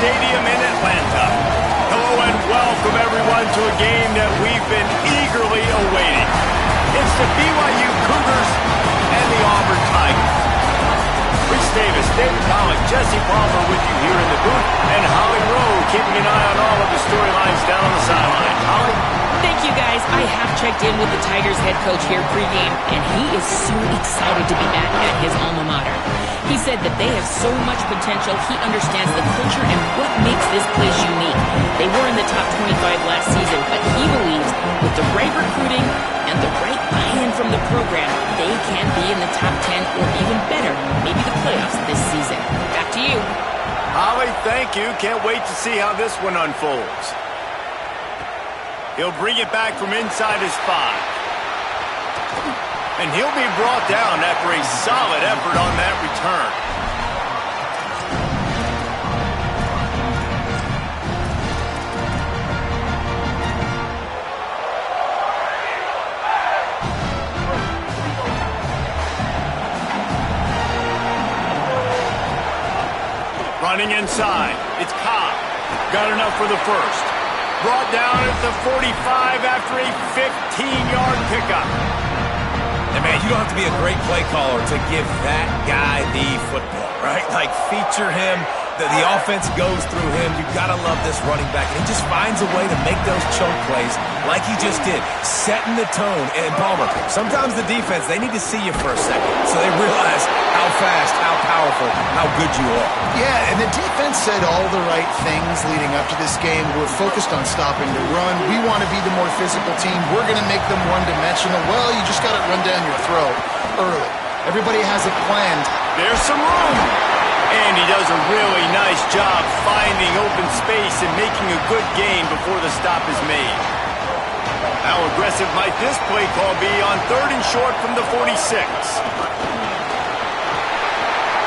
Stadium in Atlanta. Hello and welcome everyone to a game that we've been eagerly awaiting. It's the BYU Cougars and the Auburn Tigers. Rich Davis, David Pollack, Jesse Palmer with you here in the booth, and Holly Rowe keeping an eye on all of the storylines down on the sideline. Holly? Thank you, guys. I have checked in with the Tigers head coach here pregame, and he is so excited to be back at his alma mater. He said that they have so much potential. He understands the culture and what makes this place unique. They were in the top 25 last season, but he believes with the right recruiting and the right buy-in from the program, they can be in the top 10 or even better, maybe the playoffs this season. Back to you. Holly, thank you. Can't wait to see how this one unfolds. He'll bring it back from inside his 5. And he'll be brought down after a solid effort on that return. Running inside, it's Cobb. Got enough for the first. Brought down at the 45 after a 15-yard pickup. And, man, you don't have to be a great play caller to give that guy the football, right? Like, feature him. The offense goes through him. You've got to love this running back. And he just finds a way to make those choke plays like he just did, setting the tone. And, Palmer, sometimes the defense, they need to see you for a second so they realize how fast, how powerful, how good you are. Yeah, and the defense said all the right things leading up to this game. We're focused on stopping the run. We want to be the more physical team. We're going to make them one-dimensional. Well, you just got to run down your throat early. Everybody has it planned. There's some room. And he does a really nice job finding open space and making a good gain before the stop is made. How aggressive might this play call be on 3rd and short from the 46?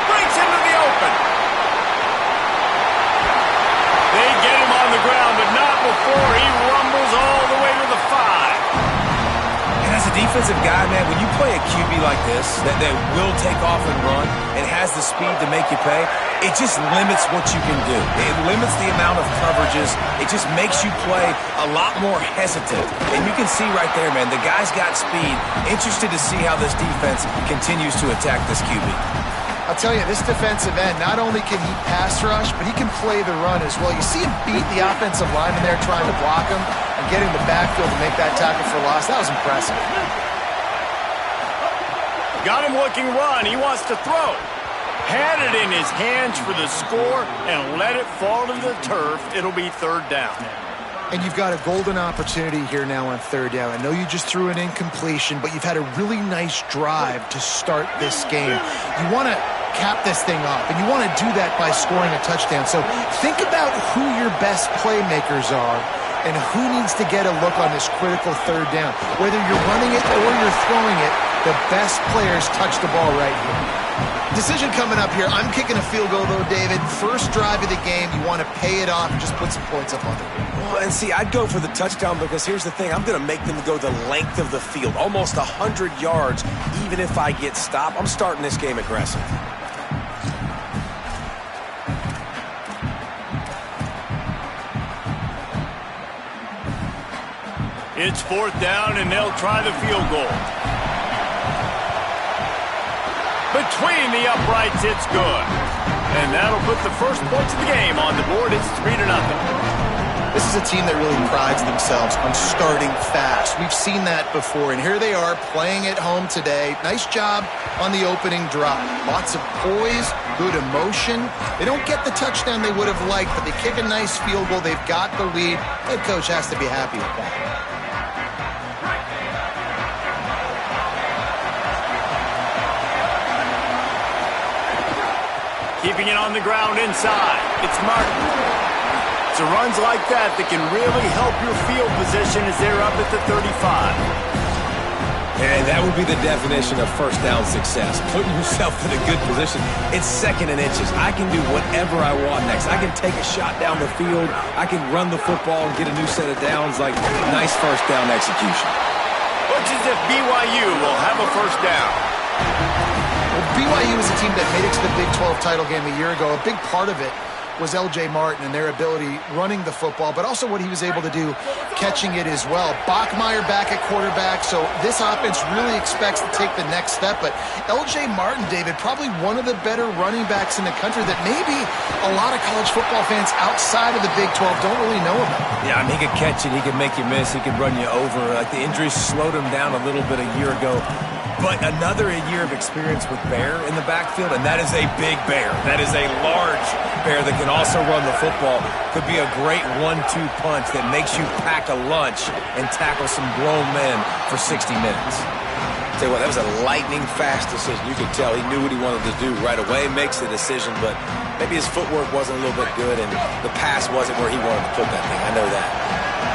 Breaks into the open. They get him on the ground, but not before he rumbles all the way to the 5. And as a defensive guy, man, when you play a QB like this that will take off and run and has the speed to make you pay, it just limits what you can do. It limits the amount of coverages. It just makes you play a lot more hesitant. And you can see right there, man, the guy's got speed. Interested to see how this defense continues to attack this QB. I'll tell you, this defensive end, not only can he pass rush, but he can play the run as well. You see him beat the offensive lineman there trying to block him and get in the backfield to make that tackle for loss. That was impressive. Got him looking run. He wants to throw. Had it in his hands for the score and let it fall to the turf. It'll be 3rd down. And you've got a golden opportunity here now on 3rd down. I know you just threw an incompletion, but you've had a really nice drive to start this game. You want to cap this thing off, and you want to do that by scoring a touchdown. So think about who your best playmakers are and who needs to get a look on this critical 3rd down. Whether you're running it or you're throwing it, the best players touch the ball right here. Decision coming up here. I'm kicking a field goal, though, David. First drive of the game. You want to pay it off and just put some points up on the board. Well, and see, I'd go for the touchdown because here's the thing. I'm going to make them go the length of the field, almost 100 yards, even if I get stopped. I'm starting this game aggressive. It's 4th down, and they'll try the field goal. Between the uprights, it's good. And that'll put the first points of the game on the board. It's 3-0. This is a team that really prides themselves on starting fast. We've seen that before, and here they are playing at home today. Nice job on the opening drive. Lots of poise, good emotion. They don't get the touchdown they would have liked, but they kick a nice field goal. They've got the lead. Head coach has to be happy with that. Keeping it on the ground inside. It's Martin. It's runs like that can really help your field position as they're up at the 35. And that would be the definition of first down success. Putting yourself in a good position. It's 2nd and inches. I can do whatever I want next. I can take a shot down the field. I can run the football and get a new set of downs. Like, nice first down execution. Looks as if BYU will have a first down. Well, BYU is a team that made it to the Big 12 title game a year ago. A big part of it was L.J. Martin and their ability running the football, but also what he was able to do catching it as well. Bachmeier back at quarterback, so this offense really expects to take the next step. But L.J. Martin, David, probably one of the better running backs in the country that maybe a lot of college football fans outside of the Big 12 don't really know about. Yeah, I mean, he could catch it, he could make you miss, he could run you over. Like, the injuries slowed him down a little bit a year ago. But another year of experience with Bear in the backfield, and that is a big bear. That is a large bear that can also run the football. Could be a great 1-2 punch that makes you pack a lunch and tackle some grown men for 60 minutes. Tell you what, that was a lightning-fast decision. You could tell he knew what he wanted to do right away, makes the decision, but maybe his footwork wasn't a little bit good, and the pass wasn't where he wanted to put that thing. I know that.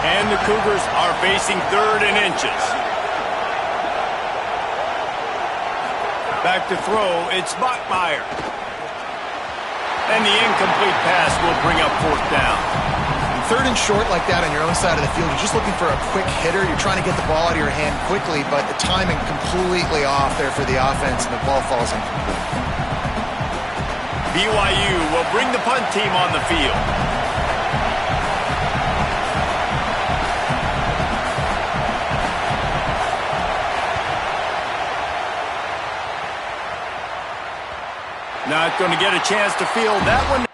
And the Cougars are facing 3rd and inches. Back to throw, it's Bachmeier. And the incomplete pass will bring up 4th down. 3rd and short like that on your own side of the field, you're just looking for a quick hitter. You're trying to get the ball out of your hand quickly, but the timing completely off there for the offense, and the ball falls incomplete. BYU will bring the punt team on the field. Not going to get a chance to field that one.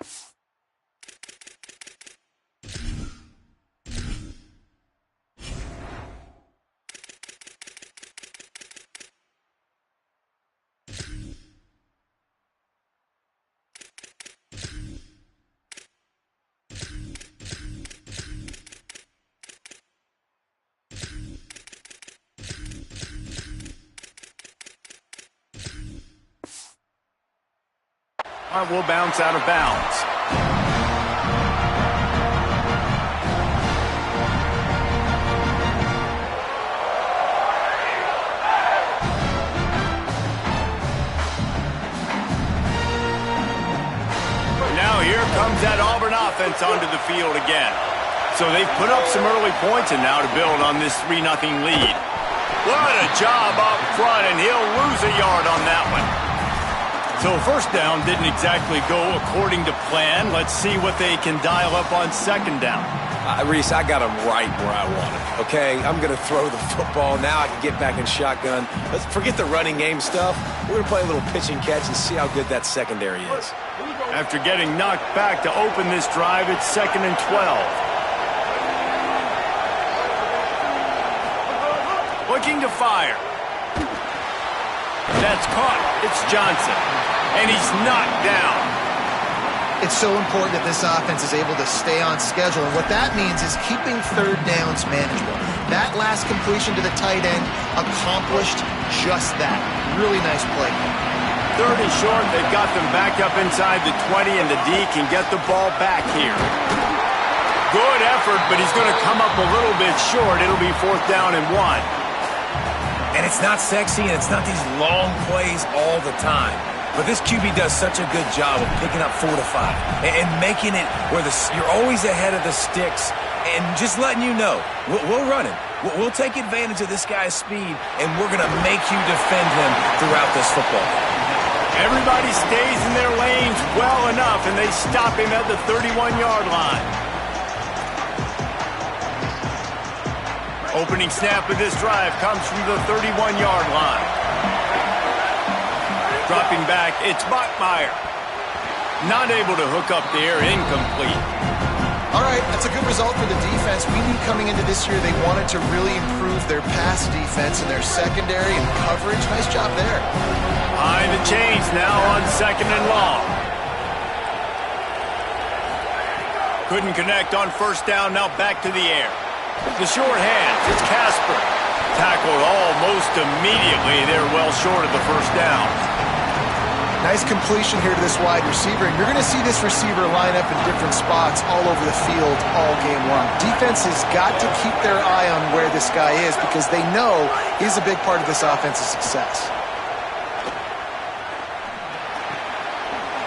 Will bounce out of bounds. Now here comes that Auburn offense onto the field again. So they've put up some early points and now to build on this 3-0 lead. What a job up front, and he'll lose a yard on that one. So 1st down didn't exactly go according to plan. Let's see what they can dial up on 2nd down. Reese, I got him right where I wanted. Okay, I'm going to throw the football. Now I can get back in shotgun. Let's forget the running game stuff. We're going to play a little pitch and catch and see how good that secondary is. After getting knocked back to open this drive, it's 2nd and 12. Looking to fire. That's caught. It's Johnson. And he's knocked down. It's so important that this offense is able to stay on schedule. And what that means is keeping 3rd downs manageable. That last completion to the tight end accomplished just that. Really nice play. 3rd and short. They've got them back up inside the 20, and the D can get the ball back here. Good effort, but he's going to come up a little bit short. It'll be 4th down and 1. And it's not sexy, and it's not these long plays all the time. But this QB does such a good job of picking up 4 to 5 and making it where you're always ahead of the sticks and just letting you know, we'll run it. We'll take advantage of this guy's speed, and we're going to make you defend him throughout this football game. Everybody stays in their lanes well enough, and they stop him at the 31-yard line. Opening snap of this drive comes from the 31-yard line. Dropping back, it's Bachmeier. Not able to hook up there, incomplete. All right, that's a good result for the defense. We knew coming into this year they wanted to really improve their pass defense and their secondary and coverage. Nice job there. Behind the chains now on 2nd and long. Couldn't connect on 1st down, now back to the air. The short hands, it's Casper. Tackled almost immediately. They're well short of the 1st down. Nice completion here to this wide receiver. And you're going to see this receiver line up in different spots all over the field all game long. Defense has got to keep their eye on where this guy is because they know he's a big part of this offense's success.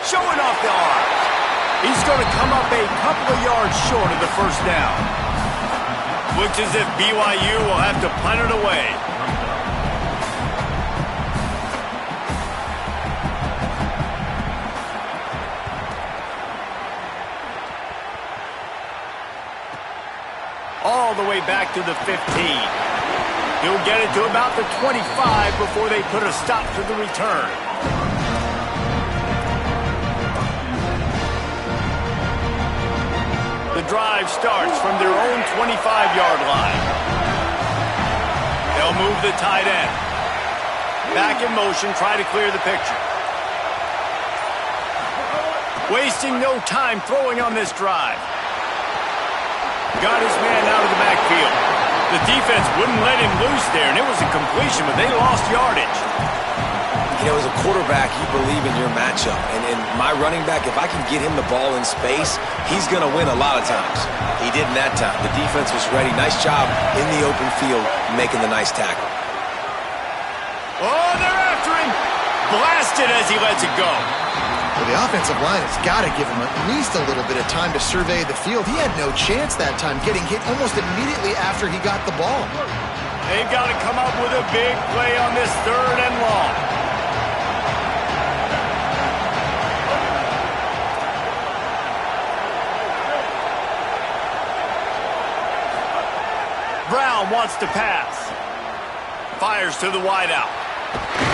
Showing off the arms. He's going to come up a couple of yards short of the 1st down. Looks as if BYU will have to punt it away. the way back to the 15. He'll get it to about the 25 before they put a stop to the return. The drive starts from their own 25-yard line. They'll move the tight end. Back in motion, try to clear the picture. Wasting no time throwing on this drive. Got his man out of the backfield. The defense wouldn't let him loose there, and it was a completion, but they lost yardage. You know, as a quarterback, you believe in your matchup. And my running back, if I can get him the ball in space, he's going to win a lot of times. He didn't that time. The defense was ready. Nice job in the open field making the nice tackle. Oh, they're after him. Blasted as he lets it go. Well, the offensive line has got to give him at least a little bit of time to survey the field. He had no chance that time, getting hit almost immediately after he got the ball. They've got to come up with a big play on this 3rd and long. Brown wants to pass. Fires to the wideout.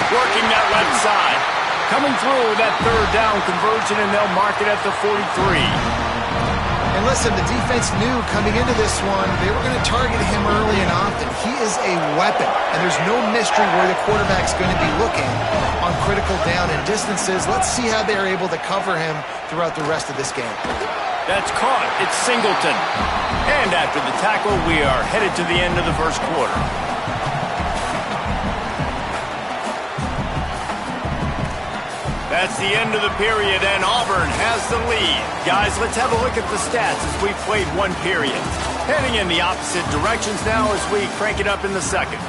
Working that left side. Coming through with that 3rd down conversion, and they'll mark it at the 43. And listen, the defense knew coming into this one, they were going to target him early and often. He is a weapon, and there's no mystery where the quarterback's going to be looking on critical down and distances. Let's see how they're able to cover him throughout the rest of this game. That's caught. It's Singleton. And after the tackle, we are headed to the end of the first quarter. That's the end of the period, and Auburn has the lead. Guys, let's have a look at the stats as we played one period. Heading in the opposite directions now as we crank it up in the second.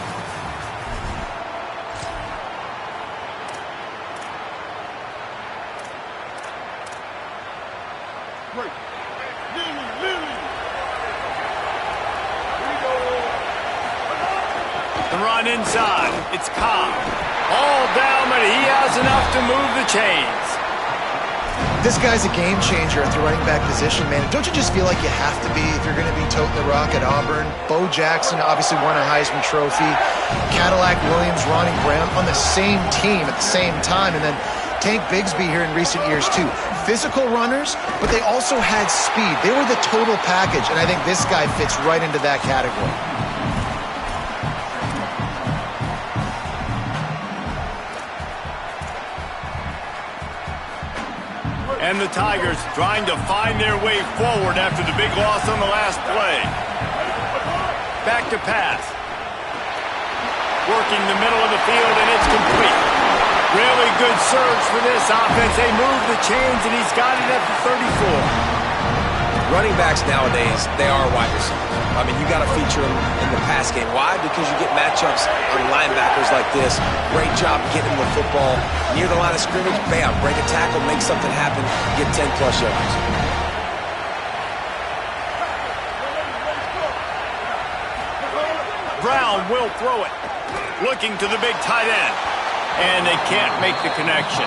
The run inside. It's Cobb. All down, but he has enough to move the chains. This guy's a game changer at the running back position, man. Don't you just feel like you have to be if you're going to be toting the rock at Auburn? Bo Jackson obviously won a Heisman Trophy. Cadillac Williams, Ronnie Brown on the same team at the same time. And then Tank Bigsby here in recent years, too. Physical runners, but they also had speed. They were the total package, and I think this guy fits right into that category. And the Tigers trying to find their way forward after the big loss on the last play. Back to pass. Working the middle of the field, and it's complete. Really good surge for this offense. They move the chains, and he's got it at the 34. Running backs nowadays, they are wide receivers. I mean, you got to feature them in the pass game. Why? Because you get matchups on linebackers like this. Great job getting the football near the line of scrimmage. Bam, break a tackle, make something happen, get 10-plus yards. Brown will throw it. Looking to the big tight end. And they can't make the connection.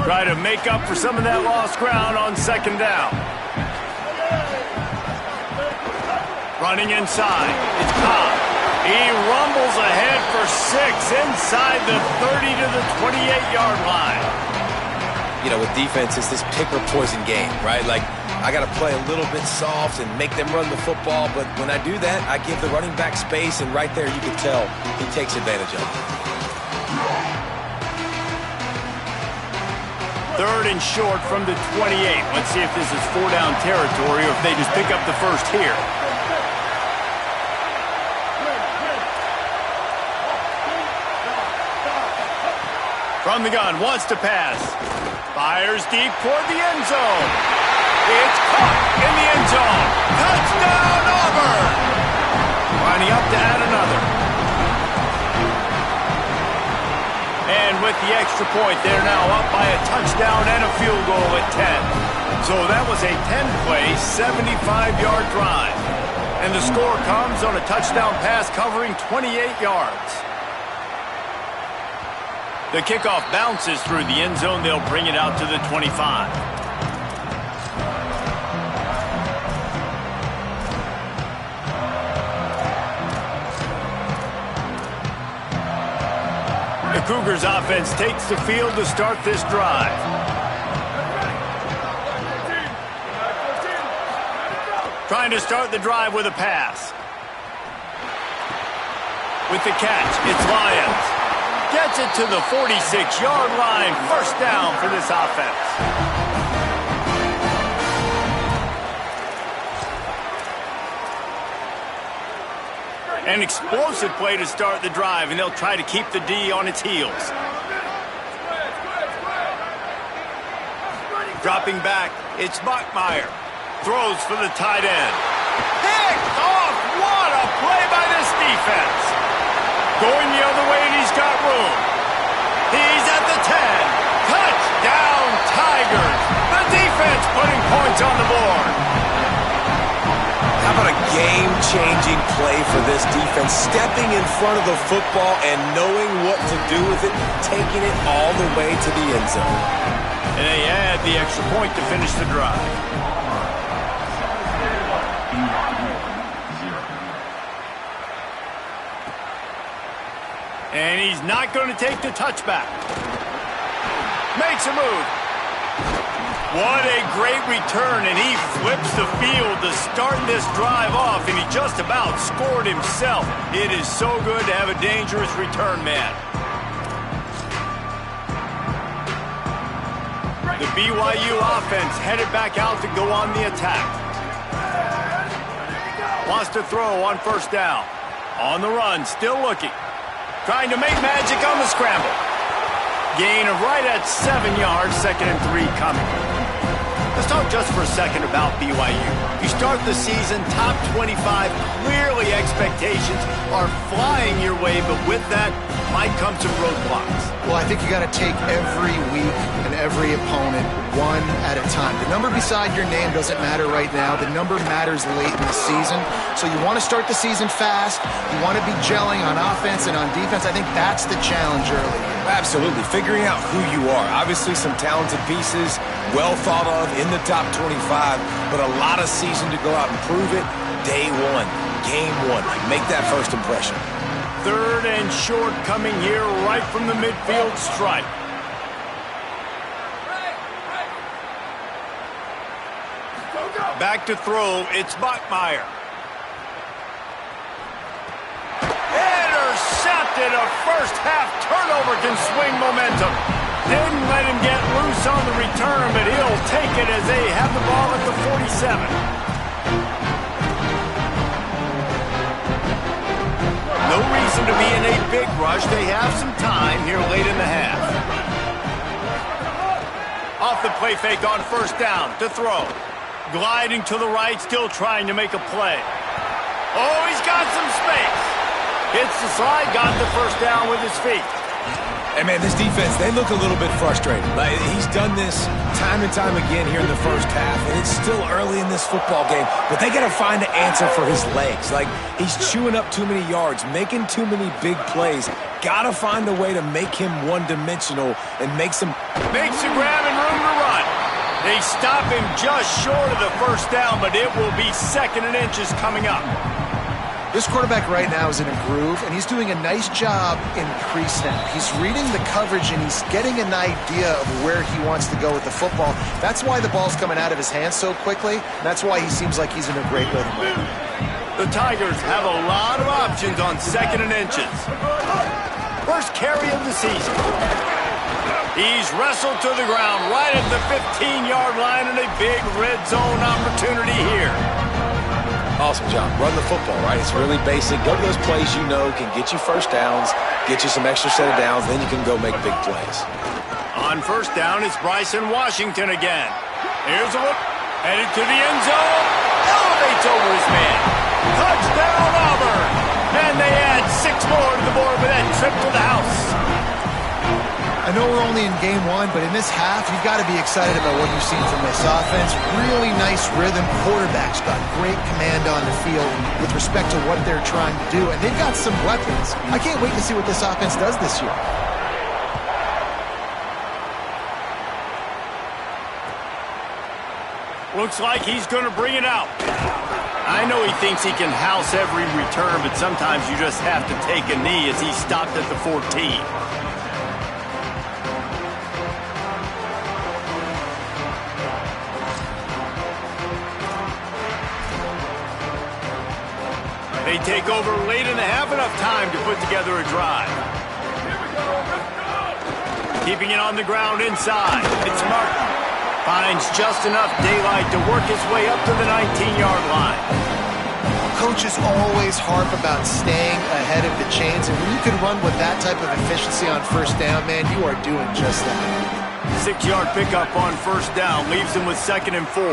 Try to make up for some of that lost ground on 2nd down. Running inside. It's Cobb. He rumbles ahead for 6 inside the 30 to the 28-yard line. You know, with defense, it's this pick or poison game, right? Like, I got to play a little bit soft and make them run the football, but when I do that, I give the running back space, and right there you can tell he takes advantage of it. 3rd and short from the 28. Let's see if this is 4-down territory or if they just pick up the first here. From the gun, wants to pass. Fires deep toward the end zone. It's caught in the end zone. Touchdown, Auburn! Lining up to add another. And with the extra point, they're now up by a touchdown and a field goal at 10. So that was a 10-play, 75-yard drive. And the score comes on a touchdown pass covering 28 yards. The kickoff bounces through the end zone. They'll bring it out to the 25. The Cougars offense takes the field to start this drive. Trying to start the drive with a pass. With the catch, it's Lyons. Gets it to the 46-yard line. First down for this offense. An explosive play to start the drive, and they'll try to keep the D on its heels. Dropping back, it's Bachmeier. Throws for the tight end. Picked off! What a play by this defense! Going the other way, and he's got room. He's at the 10. Touchdown, Tigers! The defense putting points on the board. How about a game-changing play for this defense? Stepping in front of the football and knowing what to do with it, taking it all the way to the end zone. And they add the extra point to finish the drive. And he's not going to take the touchback. Makes a move. What a great return, and he flips the field to start this drive off, and he just about scored himself. It is so good to have a dangerous return man. The BYU offense headed back out to go on the attack. Wants to throw on first down. On the run, still looking. Trying to make magic on the scramble. Gain of right at 7 yards, 2nd and 3 coming. Let's talk just for a second about BYU. You start the season top 25. Clearly expectations are flying your way, but with that might come some roadblocks. Well, I think you got to take every week and every opponent one at a time. The number beside your name doesn't matter right now. The number matters late in the season. So you want to start the season fast. You want to be gelling on offense and on defense. I think that's the challenge early. Absolutely. Figuring out who you are. Obviously some talented pieces, well thought of in the top 25, but a lot of season to go out and prove it. Day one, game one. Make that first impression. 3rd and short coming here right from the midfield stripe. Back to throw, it's Bachmeier. Intercepted, a first half turnover can swing momentum. Didn't let him get loose on the return, but he'll take it as they have the ball at the 47. No reason to be in a big rush. They have some time here late in the half. Off the play fake on first down to throw. Gliding to the right, still trying to make a play. Oh, he's got some space. Hits the slide, got the first down with his feet. And, man, this defense, they look a little bit frustrated. Like, he's done this time and time again here in the first half, and it's still early in this football game, but they got to find an answer for his legs. Like, he's chewing up too many yards, making too many big plays. Got to find a way to make him one-dimensional and make some... Makes the grab and room to run. They stop him just short of the first down, but it will be 2nd and inches coming up. This quarterback right now is in a groove, and he's doing a nice job in pre-snap. He's reading the coverage, and he's getting an idea of where he wants to go with the football. That's why the ball's coming out of his hands so quickly. That's why he seems like he's in a great rhythm right now. The Tigers have a lot of options on 2nd and inches. First carry of the season. He's wrestled to the ground right at the 15-yard line, and a big red zone opportunity here. Awesome job. Run the football, right? It's really basic. Go to those plays you know can get you first downs, get you some extra set of downs, then you can go make big plays. On first down, it's Bryson Washington again. Here's a look. Headed to the end zone. Elevates over his man. Touchdown, Auburn. And they add 6 more to the board with that trip to the house. I know we're only in game one, but in this half, you've got to be excited about what you've seen from this offense. Really nice rhythm. Quarterback's got great command on the field with respect to what they're trying to do, and they've got some weapons. I can't wait to see what this offense does this year. Looks like he's going to bring it out. I know he thinks he can house every return, but sometimes you just have to take a knee as he stopped at the 14. They take over late in the half, enough time to put together a drive. Keeping it on the ground inside. It's Martin. Finds just enough daylight to work his way up to the 19-yard line. Coaches always harp about staying ahead of the chains, and when you can run with that type of efficiency on first down, man, you are doing just that. 6-yard pickup on first down leaves him with 2nd and 4.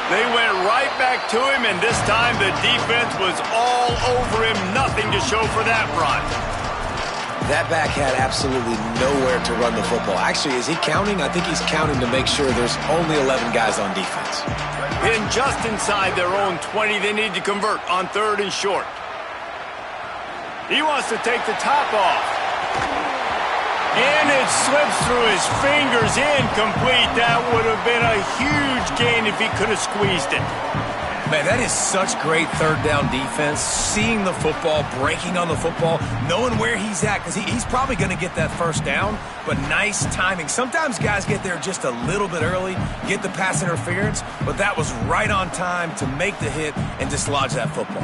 They went right back to him, and this time the defense was all over him. Nothing to show for that run. That back had absolutely nowhere to run the football. Actually, is he counting? I think he's counting to make sure there's only 11 guys on defense. In just inside their own 20, they need to convert on 3rd and short. He wants to take the top off. And it slips through his fingers, incomplete. That would have been a huge gain if he could have squeezed it. Man, that is such great third down defense. Seeing the football, breaking on the football, knowing where he's at, because he's probably going to get that first down, but nice timing. Sometimes guys get there just a little bit early, get the pass interference, but that was right on time to make the hit and dislodge that football.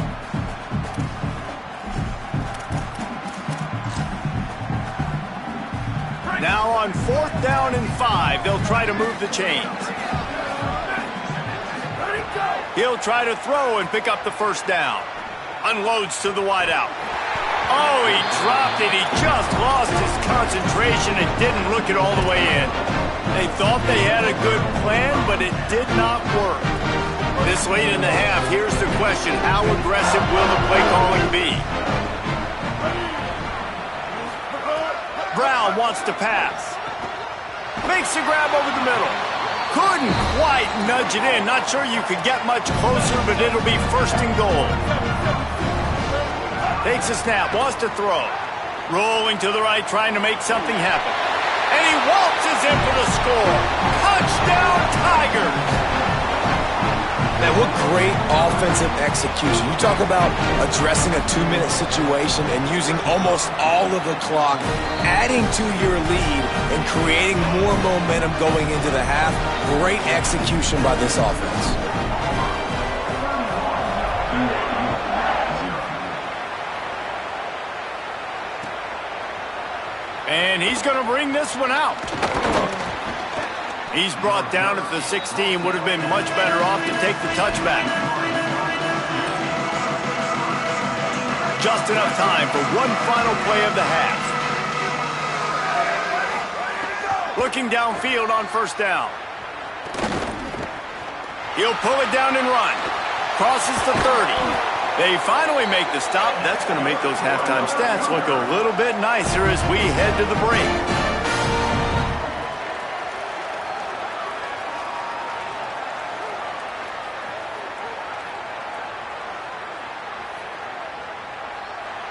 Now on 4th down and 5, they'll try to move the chains. He'll try to throw and pick up the first down. Unloads to the wideout. Oh, he dropped it. He just lost his concentration and didn't look it all the way in. They thought they had a good plan, but it did not work. This late in the half, here's the question. How aggressive will the play calling be? Brown wants to pass. Makes the grab over the middle. Couldn't quite nudge it in. Not sure you could get much closer, but it'll be 1st and goal. Takes a snap, wants to throw. Rolling to the right, trying to make something happen. And he waltzes in for the score. Touchdown, Tigers! Man, what great offensive execution. You talk about addressing a 2-minute situation and using almost all of the clock, adding to your lead and creating more momentum going into the half. Great execution by this offense. And he's going to bring this one out. He's brought down at the 16. Would have been much better off to take the touchback. Just enough time for one final play of the half. Looking downfield on first down. He'll pull it down and run. Crosses the 30. They finally make the stop. That's going to make those halftime stats look a little bit nicer as we head to the break.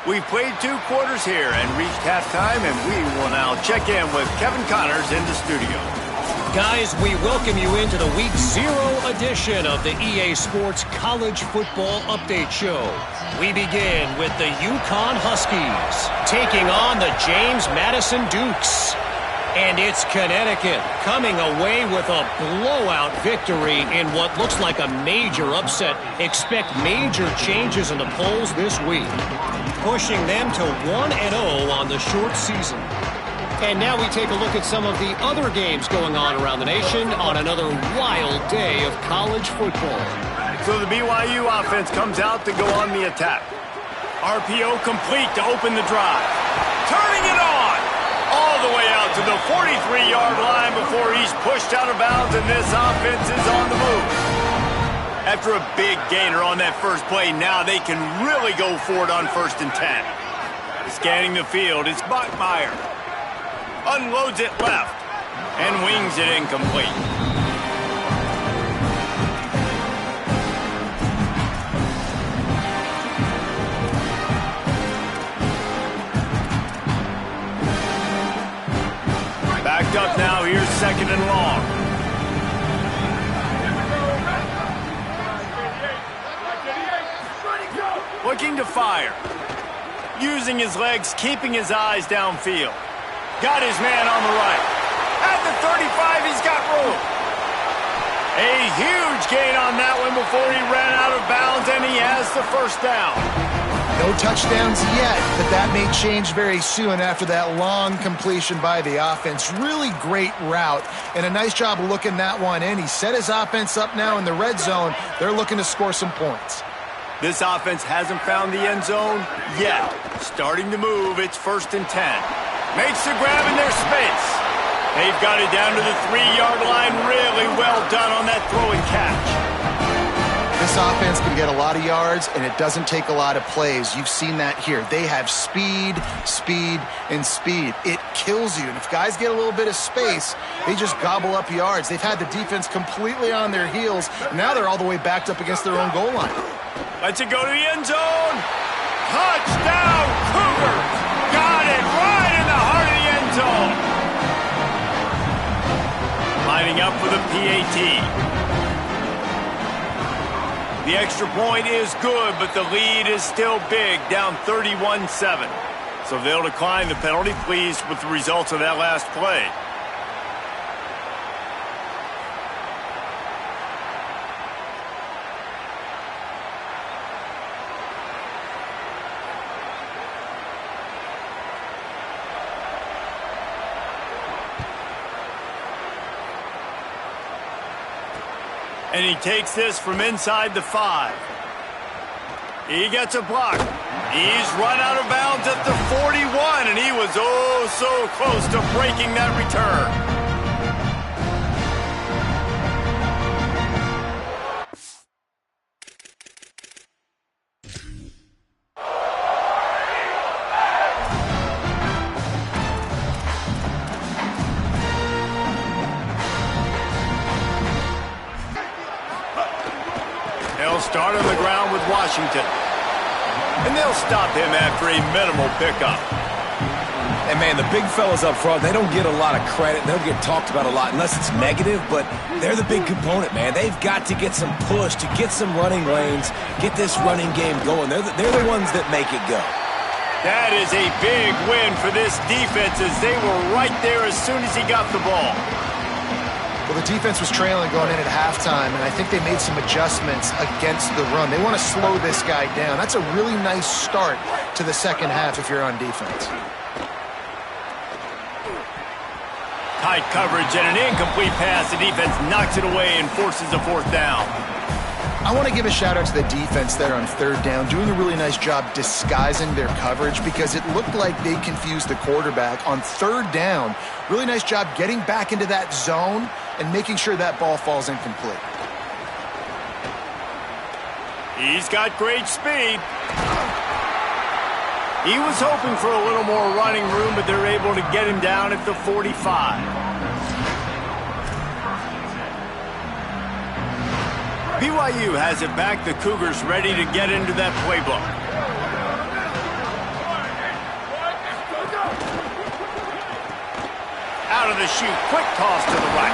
We've played 2 quarters here and reached halftime, and we will now check in with Kevin Connors in the studio. Guys, we welcome you into the Week 0 edition of the EA Sports College Football Update Show. We begin with the UConn Huskies taking on the James Madison Dukes. And it's Connecticut coming away with a blowout victory in what looks like a major upset. Expect major changes in the polls this week, pushing them to 1-0 on the short season. And now we take a look at some of the other games going on around the nation on another wild day of college football. So the BYU offense comes out to go on the attack. RPO complete to open the drive. Turning it on! All the way out to the 43-yard line before he's pushed out of bounds, and this offense is on the move. After a big gainer on that first play, now they can really go for it on 1st and 10. Scanning the field, it's Bachmeier. unloads it left, and wings it incomplete. Backed up now, here's 2nd and long. Looking to fire. Using his legs, keeping his eyes downfield. Got his man on the right. At the 35, he's got room. A huge gain on that one before he ran out of bounds, and he has the first down. No touchdowns yet, but that may change very soon after that long completion by the offense. Really great route, and a nice job looking that one in. He set his offense up now in the red zone. They're looking to score some points. This offense hasn't found the end zone yet. Starting to move, it's 1st and 10. Makes the grab in their space. They've got it down to the 3-yard line. Really well done on that throw and catch. This offense can get a lot of yards, and it doesn't take a lot of plays. You've seen that here. They have speed, speed, and speed. It kills you. And if guys get a little bit of space, they just gobble up yards. They've had the defense completely on their heels. Now they're all the way backed up against their own goal line. Lets it go to the end zone. Touchdown, Cougars. Got it right in the heart of the end zone. Lining up for the PAT. The extra point is good, but the lead is still big, down 31-7. So they'll decline the penalty, pleased with the results of that last play. And he takes this from inside the 5. He gets a block. He's run out of bounds at the 41, and he was oh so close to breaking that return. Start on the ground with Washington. And they'll stop him after a minimal pickup. And, man, the big fellas up front, they don't get a lot of credit. They don't get talked about a lot unless it's negative, but they're the big component, man. They've got to get some push, to get some running lanes, get this running game going. They're the ones that make it go. That is a big win for this defense as they were right there as soon as he got the ball. Well, the defense was trailing going in at halftime, and I think they made some adjustments against the run. They want to slow this guy down. That's a really nice start to the second half if you're on defense. Tight coverage and an incomplete pass. The defense knocks it away and forces a 4th down. I want to give a shout-out to the defense there on 3rd down, doing a really nice job disguising their coverage because it looked like they confused the quarterback on 3rd down. Really nice job getting back into that zone and making sure that ball falls incomplete. He's got great speed. He was hoping for a little more running room, but they're able to get him down at the 45. BYU has it back. The Cougars ready to get into that playbook. Out of the chute, quick toss to the right.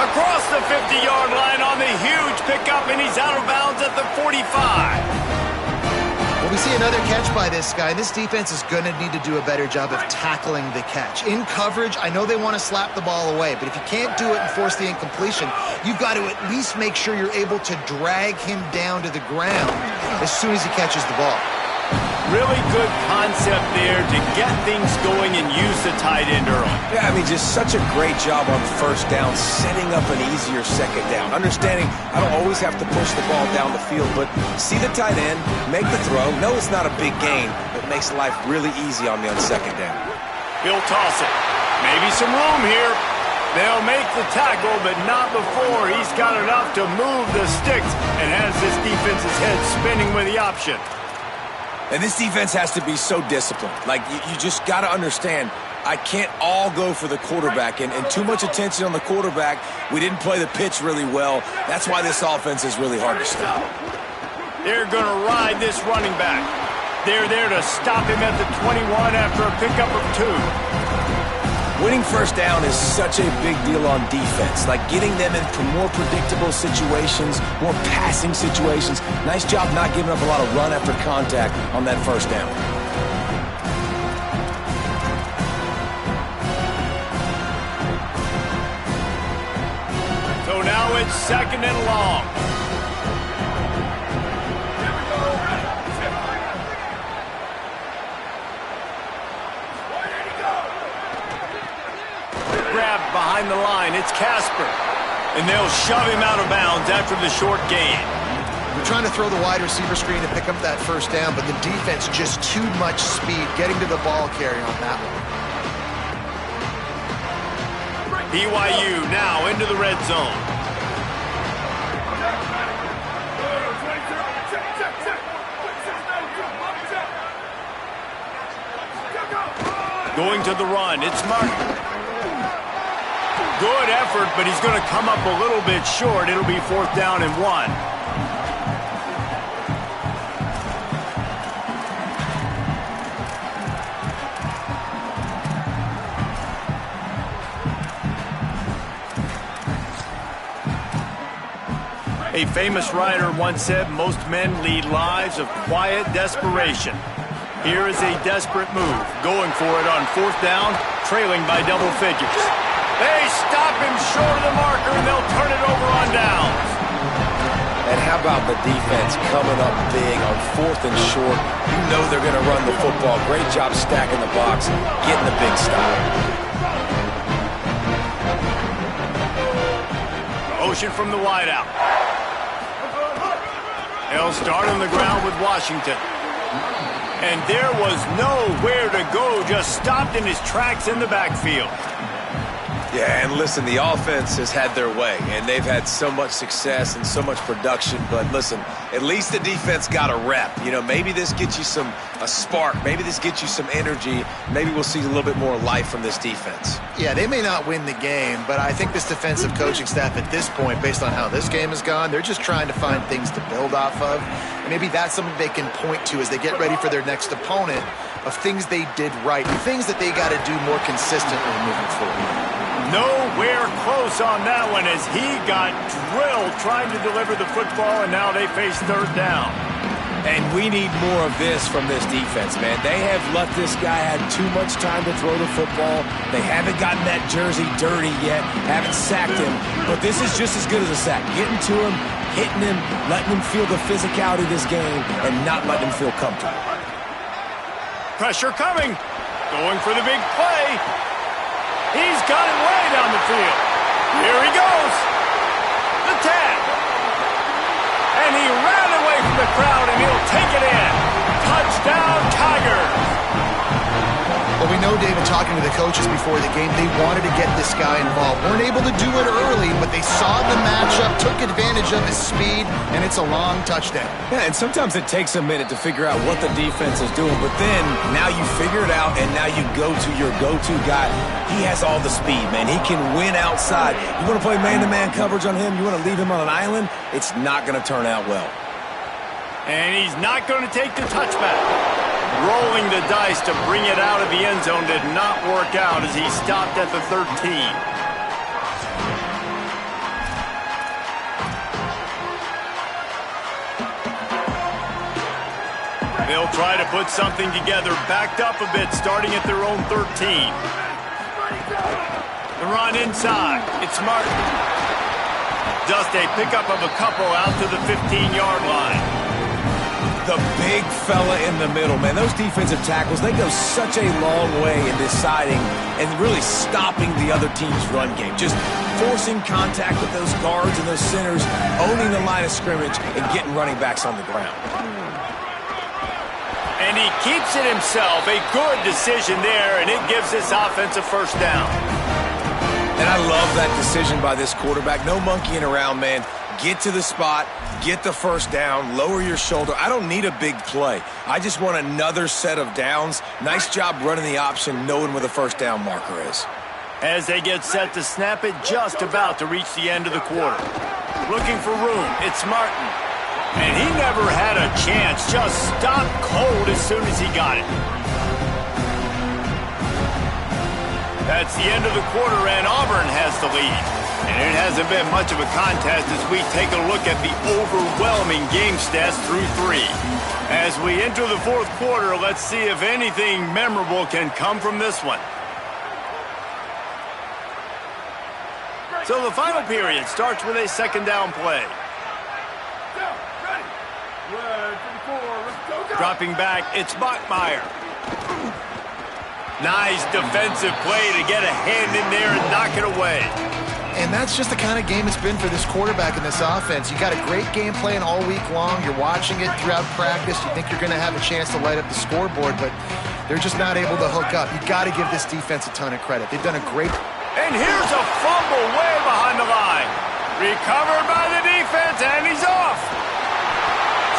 Across the 50-yard line on the huge pickup, and he's out of bounds at the 45. Well, we see another catch by this guy. This defense is going to need to do a better job of tackling the catch. In coverage, I know they want to slap the ball away, but if you can't do it and force the incompletion, you've got to at least make sure you're able to drag him down to the ground as soon as he catches the ball. Really good concept there to get things going and use the tight end early. Yeah, I mean, just such a great job on 1st down, setting up an easier 2nd down. Understanding I don't always have to push the ball down the field, but see the tight end, make the throw. No, it's not a big gain, but it makes life really easy on me on 2nd down. He'll toss it. Maybe some room here. They'll make the tackle, but not before he's got enough to move the sticks and has this defense's head spinning with the option. And this defense has to be so disciplined. Like, you just got to understand, I can't all go for the quarterback, and too much attention on the quarterback. We didn't play the pitch really well. That's why this offense is really hard to stop. They're going to ride this running back. They're there to stop him at the 21 after a pickup of 2. Winning first down is such a big deal on defense, like getting them into more predictable situations, more passing situations. Nice job not giving up a lot of run after contact on that first down. So now it's 2nd and long. Grabbed behind the line. It's Casper. And they'll shove him out of bounds after the short gain. We're trying to throw the wide receiver screen to pick up that first down, but the defense just too much speed getting to the ball carrier on that one. BYU now into the red zone. Going to the run. It's Martin. Good effort, but he's going to come up a little bit short. It'll be 4th down and 1. A famous writer once said, most men lead lives of quiet desperation. Here is a desperate move, going for it on 4th down, trailing by double figures. They stop him short of the marker, and they'll turn it over on downs. And how about the defense coming up big on 4th and short? You know they're going to run the football. Great job stacking the box, getting the big stop. Motion from the wideout. They'll start on the ground with Washington. And there was nowhere to go, just stopped in his tracks in the backfield. Yeah, and listen, the offense has had their way, and they've had so much success and so much production. But listen, at least the defense got a rep. You know, maybe this gets you a spark. Maybe this gets you some energy. Maybe we'll see a little bit more life from this defense. Yeah, they may not win the game, but I think this defensive coaching staff at this point, based on how this game has gone, they're just trying to find things to build off of. And maybe that's something they can point to as they get ready for their next opponent, of things they did right, things that they got to do more consistently moving forward. Nowhere close on that one as he got drilled trying to deliver the football, and now they face 3rd down. And we need more of this from this defense, man. They have let this guy have too much time to throw the football. They haven't gotten that jersey dirty yet, haven't sacked him. But this is just as good as a sack. Getting to him, hitting him, letting him feel the physicality of this game, and not letting him feel comfortable. Pressure coming. Going for the big play. He's got it way down the field. Here he goes. The tag. And he ran away from the crowd, and he'll take it in. Touchdown, Tigers. Well, we know, David, talking to the coaches before the game, they wanted to get this guy involved. Weren't able to do it early, but they saw the matchup, took advantage of his speed, and it's a long touchdown. Yeah, and sometimes it takes a minute to figure out what the defense is doing, but then now you figure it out, and now you go to your go-to guy. He has all the speed, man. He can win outside. You want to play man-to-man coverage on him? You want to leave him on an island? It's not going to turn out well. And he's not going to take the touchback. Rolling the dice to bring it out of the end zone did not work out as he stopped at the 13. They'll try to put something together, backed up a bit, starting at their own 13. The run inside. It's Martin. Just a pickup of a couple out to the 15-yard line. The big fella in the middle, man. Those defensive tackles, they go such a long way in deciding and really stopping the other team's run game. Just forcing contact with those guards and those centers, owning the line of scrimmage, and getting running backs on the ground. And he keeps it himself. A good decision there, and it gives this offense a 1st down. And I love that decision by this quarterback. No monkeying around, man. get to the spot, get the first down, lower your shoulder. I don't need a big play. I just want another set of downs. Nice job running the option, knowing where the first down marker is. As they get set to snap it, just about to reach the end of the quarter. Looking for room, it's Martin. And he never had a chance, just stopped cold as soon as he got it. That's the end of the quarter, and Auburn has the lead. And it hasn't been much of a contest as we take a look at the overwhelming game stats through 3. As we enter the fourth quarter, let's see if anything memorable can come from this one. So the final period starts with a second down play. Dropping back, it's Bachmeier. Nice defensive play to get a hand in there and knock it away. And that's just the kind of game it's been for this quarterback in this offense. You got a great game plan all week long. You're watching it throughout practice. You think you're going to have a chance to light up the scoreboard, but they're just not able to hook up. You got to give this defense a ton of credit. They've done a great... And here's a fumble way behind the line. Recovered by the defense, and he's off.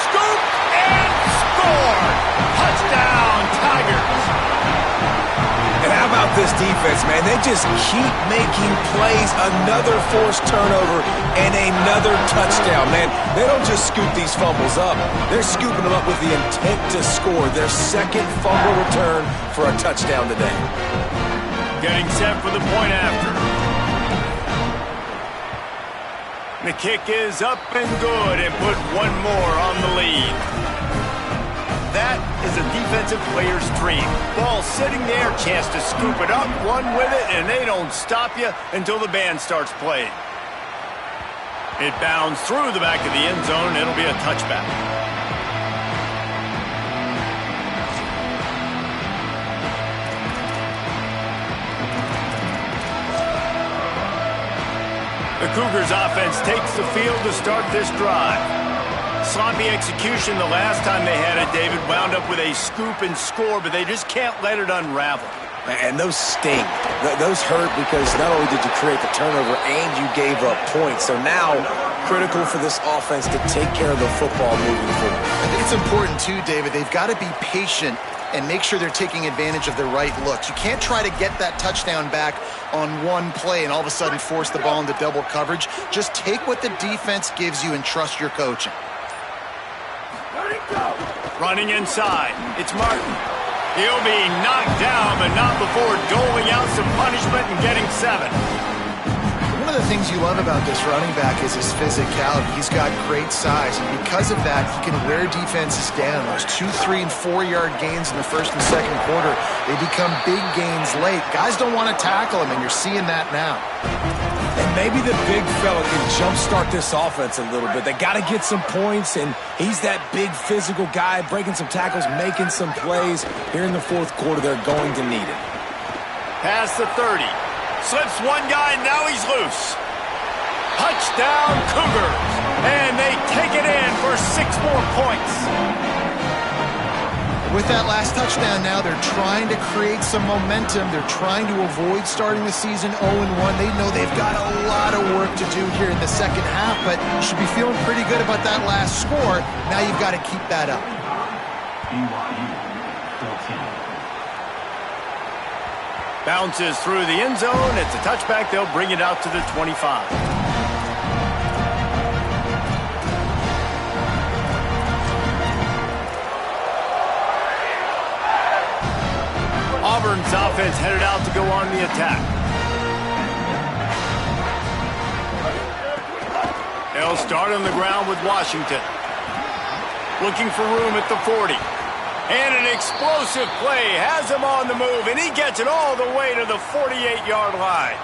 Scoop and score. Touchdown, Tigers. And how about this defense, man? They just keep making plays. Another forced turnover and another touchdown, man. They don't just scoop these fumbles up. They're scooping them up with the intent to score. Their second fumble return for a touchdown today. Getting set for the point after. The kick is up and good and put one more on the lead. That is a defensive player's dream. Ball sitting there, chance to scoop it up, run with it, and they don't stop you until the band starts playing. It bounds through the back of the end zone. It'll be a touchback. The Cougars offense takes the field to start this drive. Sloppy execution the last time they had it, David. Wound up with a scoop and score, but they just can't let it unravel. And those sting. Those hurt because not only did you create the turnover and you gave up points. So now, critical for this offense to take care of the football moving forward. I think it's important too, David. They've got to be patient and make sure they're taking advantage of the right looks. You can't try to get that touchdown back on one play and all of a sudden force the ball into double coverage. Just take what the defense gives you and trust your coaching. Running inside, it's Martin. He'll be knocked down, but not before doling out some punishment and getting 7. One of the things you love about this running back is his physicality. He's got great size, and because of that, he can wear defenses down. Those 2, 3, and 4-yard gains in the first and second quarter, they become big gains late. Guys don't want to tackle him, and you're seeing that now. And maybe the big fella can jumpstart this offense a little bit. They got to get some points, and he's that big physical guy, breaking some tackles, making some plays. Here in the fourth quarter, they're going to need it. Past the 30. Slips one guy, and now he's loose. Touchdown, Cougars. And they take it in for 6 more points. With that last touchdown now, they're trying to create some momentum. They're trying to avoid starting the season 0-1. They know they've got a lot of work to do here in the second half, but you should be feeling pretty good about that last score. Now you've got to keep that up. Bounces through the end zone. It's a touchback. They'll bring it out to the 25. Auburn's offense headed out to go on the attack. They'll start on the ground with Washington. Looking for room at the 40. And an explosive play has him on the move, and he gets it all the way to the 48-yard line.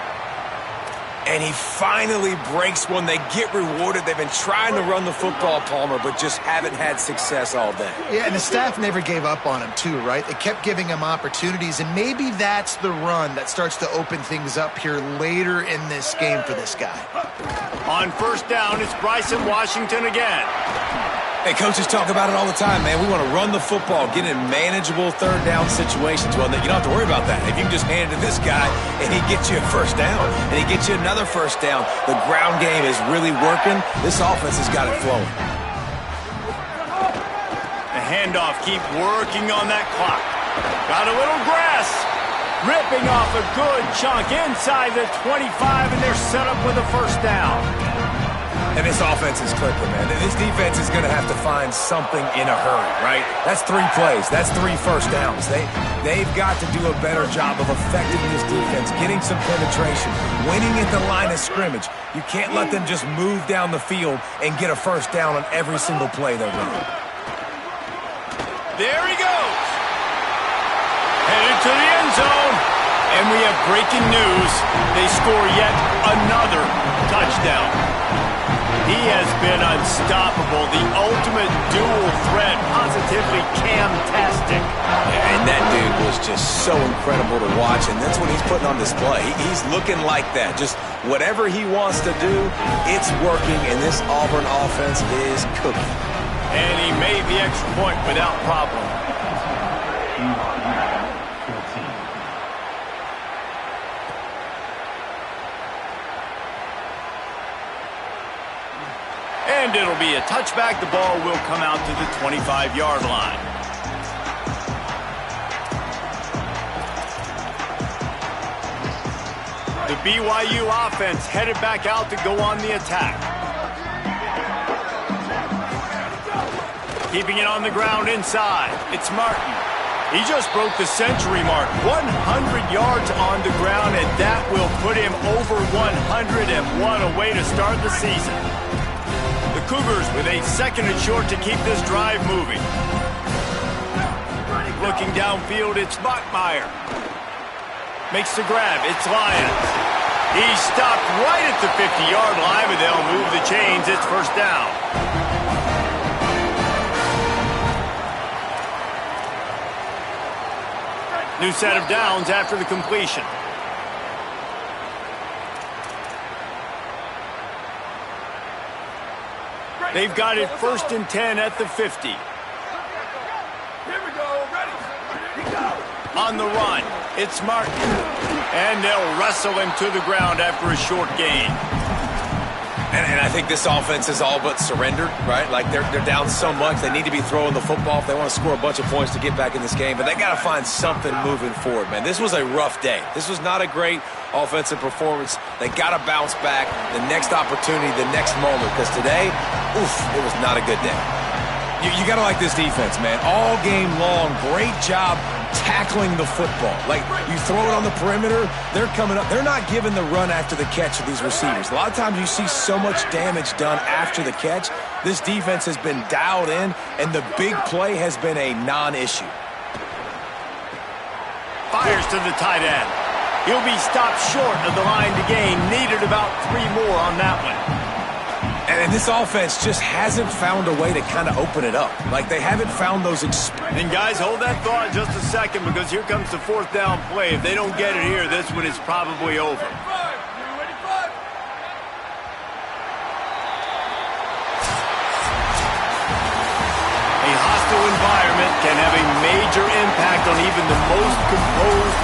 And he finally breaks one. They get rewarded. They've been trying to run the football, Palmer, but just haven't had success all day. Yeah, and the staff never gave up on him, too, right? They kept giving him opportunities, and maybe that's the run that starts to open things up here later in this game for this guy. On first down, it's Bryson Washington again. Hey, coaches talk about it all the time, man. We want to run the football, get in manageable third down situations. Well, you don't have to worry about that. If you can just hand it to this guy and he gets you a first down and he gets you another first down, the ground game is really working. This offense has got it flowing. The handoff, keep working on that clock. Got a little grass. Ripping off a good chunk inside the 25, and they're set up with a first down. And this offense is clicking, man. This defense is going to have to find something in a hurry, right? That's 3 plays. That's 3 first downs. They've got to do a better job of affecting this defense, getting some penetration, winning at the line of scrimmage. You can't let them just move down the field and get a first down on every single play they're running. There he goes. Headed to the end zone. And we have breaking news. They score yet another touchdown. He has been unstoppable, the ultimate dual threat, positively Cam-tastic. And that dude was just so incredible to watch, and that's what he's putting on display. He's looking like that. Just whatever he wants to do, it's working, and this Auburn offense is cooking. And he made the extra point without problem. And it'll be a touchback. The ball will come out to the 25-yard line. The BYU offense headed back out to go on the attack. Keeping it on the ground inside. It's Martin. He just broke the century mark. 100 yards on the ground, and that will put him over 101 away to start the season. The Cougars with a second and short to keep this drive moving. Looking downfield, it's Bachmeier. Makes the grab, it's Lyons. He stopped right at the 50-yard line, but they'll move the chains. It's first down. New set of downs after the completion. They've got it 1st and 10 at the 50. Here we go. Ready. On the run, it's Martin. And they'll wrestle him to the ground after a short gain. And I think this offense is all but surrendered, right? Like they're down so much, they need to be throwing the football if they want to score a bunch of points to get back in this game. But they got to find something moving forward, man. This was a rough day. This was not a great offensive performance. They got to bounce back the next opportunity, the next moment. Because today, it was not a good day. You got to like this defense, man. All game long, great job tackling the football. Like, you throw it on the perimeter, they're coming up. They're not giving the run after the catch of these receivers. A lot of times you see so much damage done after the catch. This defense has been dialed in, and the big play has been a non-issue. Fires to the tight end. He'll be stopped short of the line to gain. Needed about 3 more on that one. And this offense just hasn't found a way to kind of open it up. Like, they haven't found those... And guys, hold that thought just a second, because here comes the 4th down play. If they don't get it here, this one is probably over. A hostile environment can have a major impact on even the most composed